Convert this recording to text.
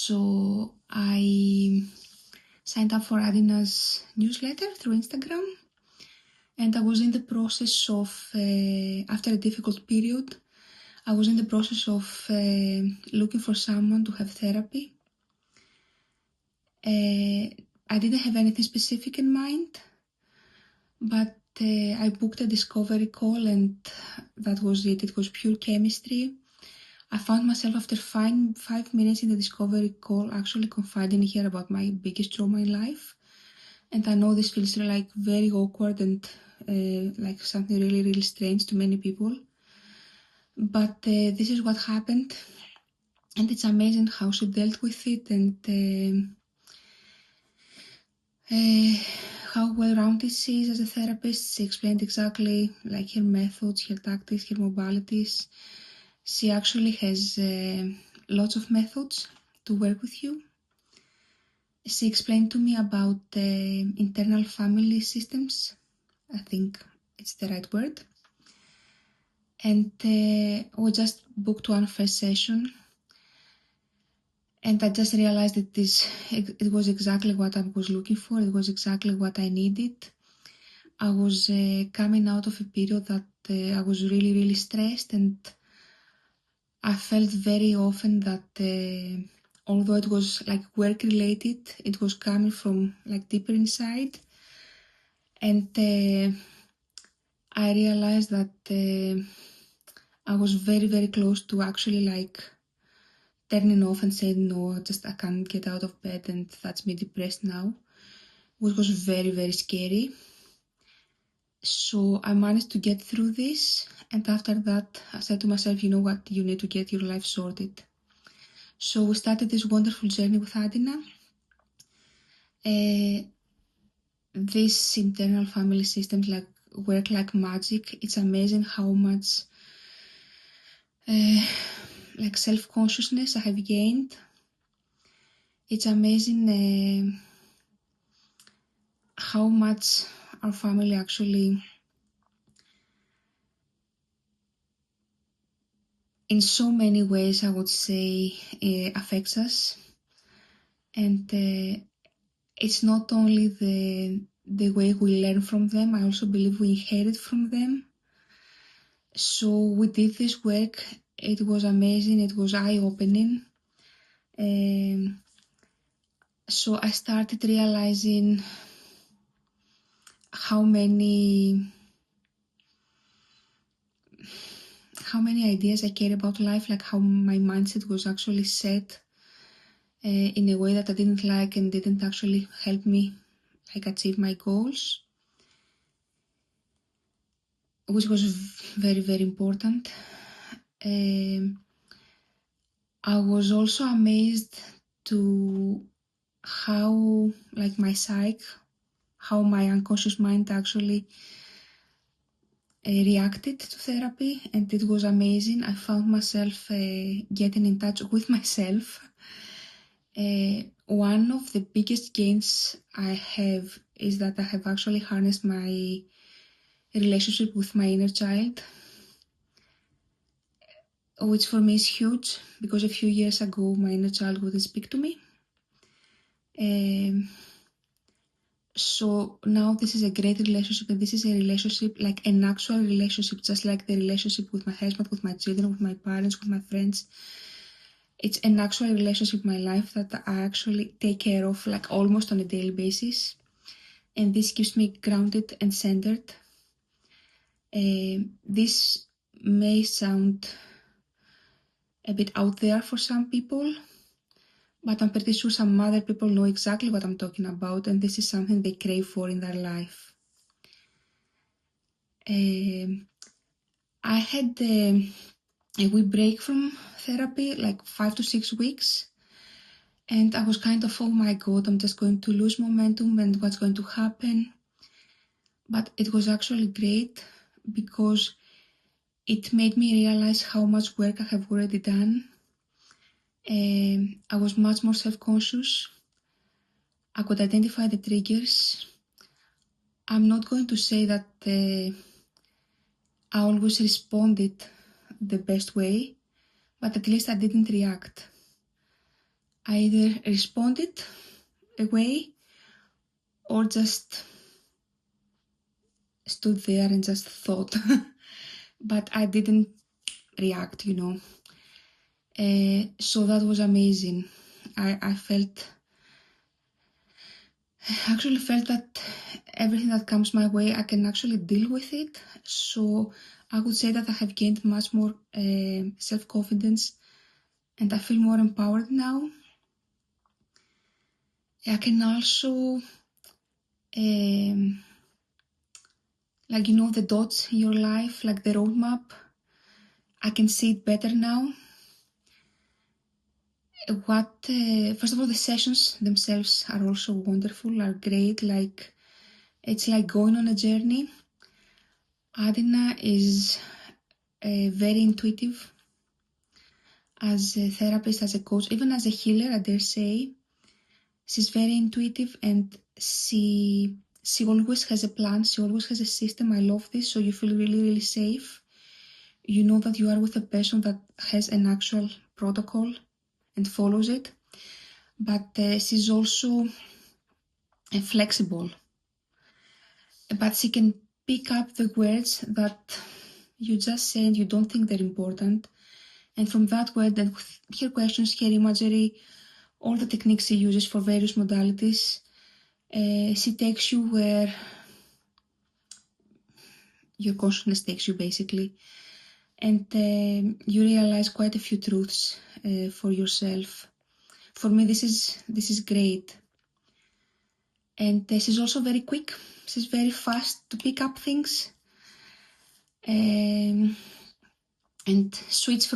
So I signed up for Adina's newsletter through Instagram, and I was in the process of, after a difficult period, I was in the process of looking for someone to have therapy. I didn't have anything specific in mind, but I booked a discovery call, and that was it. It was pure chemistry. I found myself after 5 minutes in the discovery call actually confiding in her about my biggest trauma in life. And I know this feels like very awkward and like something really, really strange to many people. But this is what happened. And it's amazing how she dealt with it, and how well-rounded she is as a therapist. She explained exactly like her methods, her tactics, her modalities. She actually has lots of methods to work with you. She explained to me about internal family systems. I think it's the right word. And we just booked one first session. And I just realized that it was exactly what I was looking for. It was exactly what I needed. I was coming out of a period that I was really, really stressed, and I felt very often that although it was like work related, it was coming from like deeper inside. And I realized that I was very, very close to actually like turning off and saying, no, I can't get out of bed, and that's me depressed now, which was very, very scary. So I managed to get through this, and after that I said to myself, you know what, you need to get your life sorted. So we started this wonderful journey with Adina. These internal family systems like work like magic. It's amazing how much like self-consciousness I have gained. It's amazing how much our family actually, in so many ways, I would say, affects us. And it's not only the way we learn from them, I also believe we inherit from them. So we did this work. It was amazing. It was eye-opening. So I started realizing how many ideas I care about life, like how my mindset was actually set in a way that I didn't like and didn't actually help me like achieve my goals, which was very, very important. I was also amazed to how like my psyche, how my unconscious mind actually reacted to therapy, and it was amazing. I found myself getting in touch with myself. One of the biggest gains I have is that I have actually harnessed my relationship with my inner child, which for me is huge, because a few years ago my inner child wouldn't speak to me. So now this is a great relationship, and this is a relationship, like an actual relationship, just like the relationship with my husband, with my children, with my parents, with my friends. It's an actual relationship in my life that I actually take care of like almost on a daily basis. And this keeps me grounded and centered. This may sound a bit out there for some people, but I'm pretty sure some other people know exactly what I'm talking about, and this is something they crave for in their life. I had a wee break from therapy, like 5 to 6 weeks, and I was kind of, oh my god, I'm just going to lose momentum and what's going to happen. But it was actually great because it made me realize how much work I have already done. I was much more self-conscious. I could identify the triggers. I'm not going to say that I always responded the best way, but at least I didn't react. I either responded away or just stood there and just thought. But I didn't react, so that was amazing. I actually felt that everything that comes my way, I can actually deal with it. So I would say that I have gained much more self-confidence, and I feel more empowered now. I can also, the dots in your life, like the roadmap, I can see it better now. First of all, the sessions themselves are also wonderful, are great. It's like going on a journey. Adina is very intuitive as a therapist, as a coach, even as a healer, I dare say. She's very intuitive, and she always has a plan. She always has a system. I love this. So you feel really, really safe. You know that you are with a person that has an actual protocol and follows it. But she's also flexible. But she can pick up the words that you just say and you don't think they're important. And from that word, and her questions, her imagery, all the techniques she uses for various modalities, she takes you where your consciousness takes you, basically. And you realize quite a few truths for yourself. For me, this is great. And she's also very quick. She's very fast to pick up things and switch from